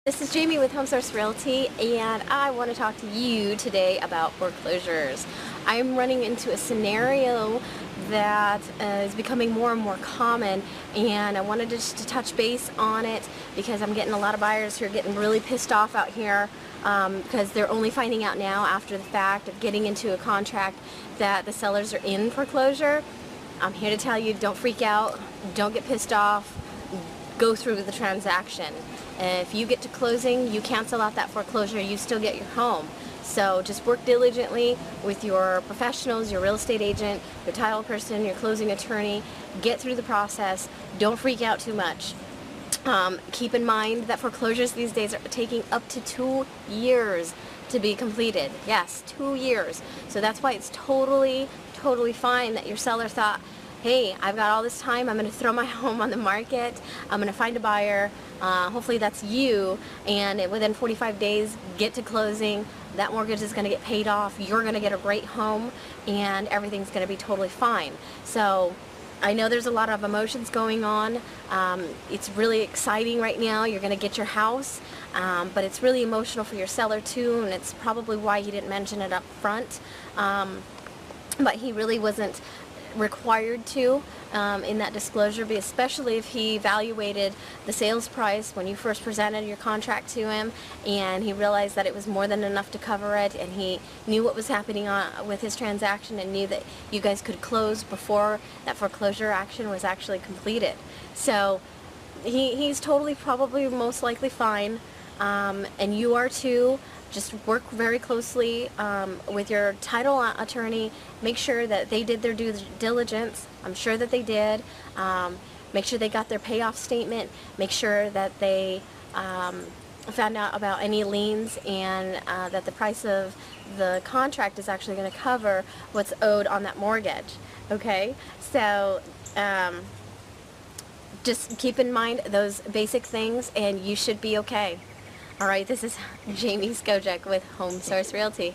This is Jamie with HomeSource Realty, and I want to talk to you today about foreclosures. I'm running into a scenario that is becoming more and more common, and I wanted just to touch base on it because I'm getting a lot of buyers who are getting really pissed off out here because they're only finding out now after the fact of getting into a contract that the sellers are in foreclosure. I'm here to tell you, don't freak out, don't get pissed off, go through the transaction. If you get to closing, you cancel out that foreclosure, you still get your home. So just work diligently with your professionals, your real estate agent, your title person, your closing attorney. Get through the process. Don't freak out too much. Keep in mind that foreclosures these days are taking up to 2 years to be completed. Yes, 2 years. So that's why it's totally fine that your seller thought, hey, I've got all this time, I'm going to throw my home on the market, I'm going to find a buyer, hopefully that's you, and within 45 days, get to closing, that mortgage is going to get paid off, you're going to get a great home, and everything's going to be totally fine. So I know there's a lot of emotions going on. It's really exciting right now, you're going to get your house, but it's really emotional for your seller too, and it's probably why he didn't mention it up front. But he really wasn't required to in that disclosure, but especially if he evaluated the sales price when you first presented your contract to him and he realized that it was more than enough to cover it, and he knew what was happening with his transaction and knew that you guys could close before that foreclosure action was actually completed. So he's totally, probably, most likely fine, and you are too. Just work very closely with your title attorney. Make sure that they did their due diligence. I'm sure that they did. Make sure they got their payoff statement. Make sure that they found out about any liens, and that the price of the contract is actually going to cover what's owed on that mortgage. Okay? So just keep in mind those basic things and you should be okay. Alright, this is Jamie Skojek with HomeSource Realty.